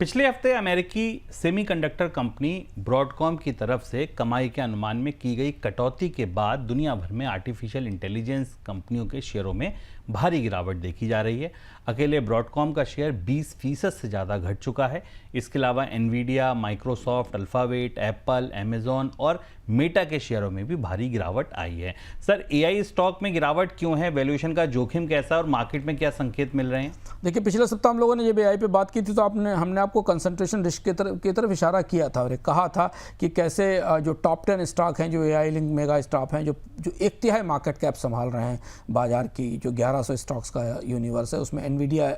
पिछले हफ्ते अमेरिकी सेमीकंडक्टर कंपनी ब्रॉडकॉम की तरफ से कमाई के अनुमान में की गई कटौती के बाद दुनिया भर में आर्टिफिशियल इंटेलिजेंस कंपनियों के शेयरों में भारी गिरावट देखी जा रही है। अकेले ब्रॉडकॉम का शेयर 20% से ज़्यादा घट चुका है। इसके अलावा Nvidia, Microsoft, alphabet, Apple, Amazon और मेटा के शेयरों में भी भारी गिरावट आई है। सर, एआई स्टॉक में गिरावट क्यों है? वैल्यूएशन का जोखिम कैसा है और मार्केट में क्या संकेत मिल रहे हैं? देखिए, पिछले सप्ताह हम लोगों ने जब एआई पे बात की थी तो हमने आपको कंसंट्रेशन रिस्क की तरफ इशारा किया था और कहा था कि कैसे जो टॉप 10 स्टॉक हैं, जो एआई लिंक मेगा स्टॉक हैं, जो 1/3 मार्केट कैप संभाल रहे हैं बाजार की, जो 1100 स्टॉक्स का यूनिवर्स है, उसमें एनवीडिया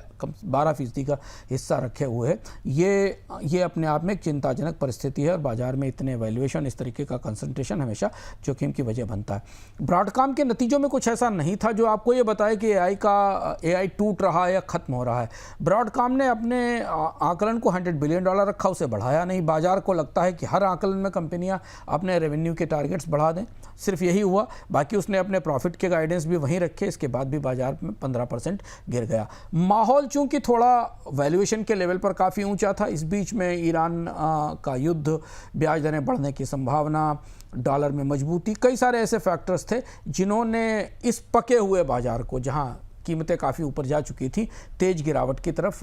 12% का हिस्सा रखे हुए है। ये अपने आप में एक चिंताजनक परिस्थिति है और बाजार में इतने वैल्यूएशन, इस तरीके का कंसंट्रेशन हमेशा जोखिम की वजह बनता है। ब्रॉडकॉम के नतीजों में कुछ ऐसा नहीं था जो आपको ये बताए कि एआई टूट रहा है या खत्म हो रहा है। ब्रॉडकॉम ने अपने आकलन को $100 बिलियन रखा, उसे बढ़ाया नहीं। बाजार को लगता है कि हर आकलन में कंपनियां अपने रेवेन्यू के टारगेट्स बढ़ा दें, सिर्फ यही हुआ। बाकी उसने अपने प्रॉफिट के गाइडेंस भी वहीं रखे, इसके बाद भी बाजार में 15% गिर गया। माहौल चूंकि थोड़ा वैल्यूएशन के लेवल पर काफ़ी ऊंचा था, इस बीच में ईरान का युद्ध, ब्याज दरें बढ़ने की संभावना, डॉलर में मजबूती, कई सारे ऐसे फैक्टर्स थे जिन्होंने इस पके हुए बाजार को, जहां कीमतें काफ़ी ऊपर जा चुकी थी, तेज गिरावट की तरफ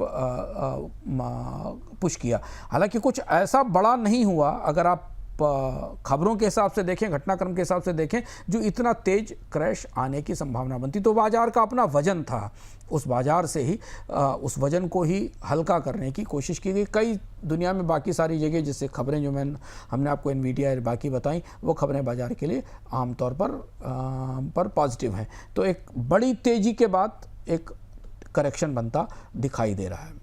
पुश किया। हालांकि कुछ ऐसा बड़ा नहीं हुआ अगर आप खबरों के हिसाब से देखें, घटनाक्रम के हिसाब से देखें, जो इतना तेज क्रैश आने की संभावना बनती। तो बाजार का अपना वजन था, उस बाजार से ही उस वजन को ही हल्का करने की कोशिश की गई। कई दुनिया में बाकी सारी जगह जिससे खबरें जो हमने आपको एनवीडिया और बाकी बताई, वो खबरें बाजार के लिए आमतौर पर पॉजिटिव हैं। तो एक बड़ी तेज़ी के बाद एक करेक्शन बनता दिखाई दे रहा है।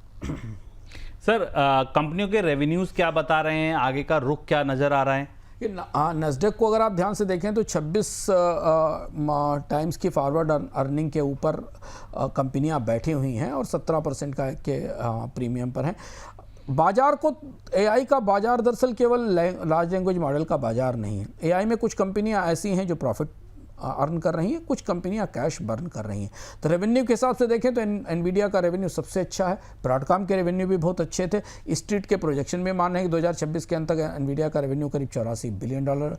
सर, कंपनियों के रेवेन्यूज़ क्या बता रहे हैं? आगे का रुख क्या नज़र आ रहा है? नस्डेक को अगर आप ध्यान से देखें तो 26 टाइम्स की फॉरवर्ड अर्निंग के ऊपर कंपनियां बैठी हुई हैं और 17% के प्रीमियम पर हैं। बाजार को, एआई का बाजार दरअसल केवल लार्ज लैंग्वेज मॉडल का बाजार नहीं है। एआई में कुछ कंपनियां ऐसी हैं जो प्रॉफिट अर्न कर रही हैं, कुछ कंपनियां कैश बर्न कर रही हैं। तो रेवेन्यू के हिसाब से देखें तो एनवीडिया का रेवेन्यू सबसे अच्छा है। ब्रॉडकॉम के रेवेन्यू भी बहुत अच्छे थे। स्ट्रीट के प्रोजेक्शन में मान रहे हैं कि 2026 के अंत तक एनवीडिया का रेवेन्यू करीब $84 बिलियन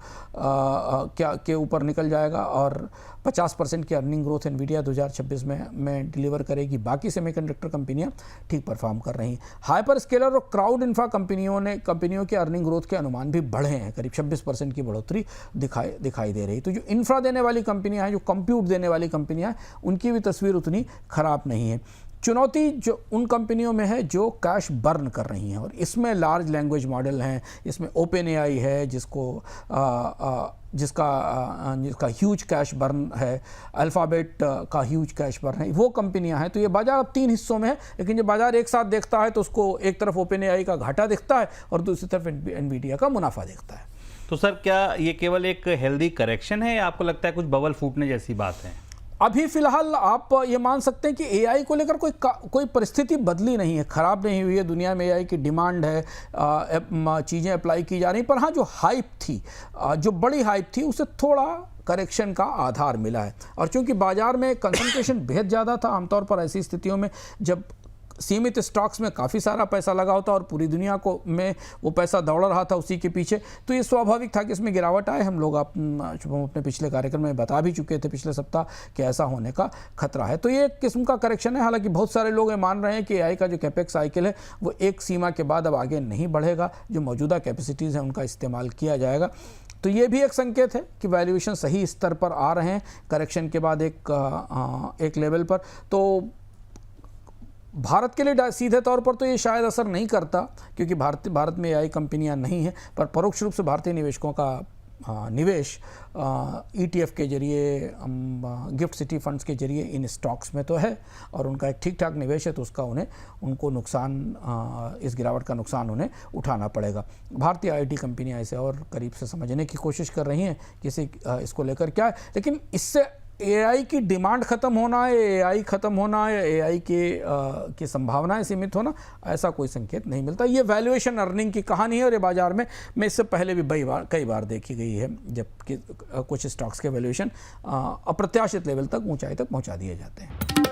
के ऊपर निकल जाएगा और 50% की अर्निंग ग्रोथ एनवीडिया 2026 में डिलीवर करेगी। बाकी सेमीकंडक्टर कंपनियां ठीक परफॉर्म कर रही हैं। हाइपर स्केलर और क्राउड इन्फ्रा कंपनियों के अर्निंग ग्रोथ के अनुमान भी बढ़े हैं, करीब 26% की बढ़ोतरी दिखाई दे रही। तो जो इंफ्रा देने वाली कंपनियां हैं, जो कंप्यूट देने वाली कंपनियां हैं, उनकी भी तस्वीर उतनी खराब नहीं है। चुनौती जो उन कंपनियों में है जो कैश बर्न कर रही हैं, और इसमें लार्ज लैंग्वेज मॉडल हैं, इसमें ओपन एआई है जिसका ह्यूज कैश बर्न है, अल्फ़ाबेट का ह्यूज कैश बर्न है, वो कंपनियां हैं। तो ये बाजार अब 3 हिस्सों में है, लेकिन जब बाजार एक साथ देखता है तो उसको एक तरफ ओपन एआई का घाटा दिखता है और दूसरी तरफ एनवीडिया का मुनाफा दिखता है। तो सर, क्या ये केवल एक हेल्दी करेक्शन है या आपको लगता है कुछ बबल फूटने जैसी बात है? अभी फिलहाल आप ये मान सकते हैं कि एआई को लेकर कोई परिस्थिति बदली नहीं है, खराब नहीं हुई है। दुनिया में एआई की डिमांड है, चीज़ें अप्लाई की जा रही, पर हाँ, जो हाइप थी, जो बड़ी हाइप थी, उसे थोड़ा करेक्शन का आधार मिला है। और चूंकि बाजार में कंसंट्रेशन बेहद ज़्यादा था, आमतौर पर ऐसी स्थितियों में जब सीमित स्टॉक्स में काफ़ी सारा पैसा लगा होता और पूरी दुनिया में वो पैसा दौड़ रहा था उसी के पीछे, तो ये स्वाभाविक था कि इसमें गिरावट आए। हम लोग अपने पिछले कार्यक्रम में बता भी चुके थे पिछले सप्ताह कि ऐसा होने का खतरा है। तो ये एक किस्म का करेक्शन है। हालांकि बहुत सारे लोग ये मान रहे हैं कि एआई का जो कैपेक्स साइकिल है वो एक सीमा के बाद अब आगे नहीं बढ़ेगा, जो मौजूदा कैपेसिटीज़ हैं उनका इस्तेमाल किया जाएगा। तो ये भी एक संकेत है कि वैल्यूएशन सही स्तर पर आ रहे हैं करेक्शन के बाद एक लेवल पर। तो भारत के लिए सीधे तौर पर तो ये शायद असर नहीं करता, क्योंकि भारत में एआई कंपनियां नहीं हैं, पर परोक्ष रूप से भारतीय निवेशकों का निवेश ईटीएफ के जरिए, गिफ्ट सिटी फंड्स के जरिए इन स्टॉक्स में तो है और उनका एक ठीक ठाक निवेश है, तो उसका उनको नुकसान, इस गिरावट का नुकसान उन्हें उठाना पड़ेगा। भारतीय आईटी कंपनियां इसे और करीब से समझने की कोशिश कर रही हैं कि इसको लेकर क्या है, लेकिन इससे एआई की डिमांड खत्म होना है, एआई खत्म होना है, एआई की संभावनाएं सीमित होना, ऐसा कोई संकेत नहीं मिलता। ये वैल्यूएशन अर्निंग की कहानी है और ये बाजार में इससे पहले भी कई बार देखी गई है, जबकि कुछ स्टॉक्स के वैल्यूएशन अप्रत्याशित लेवल तक, ऊंचाई तक पहुंचा दिए जाते हैं।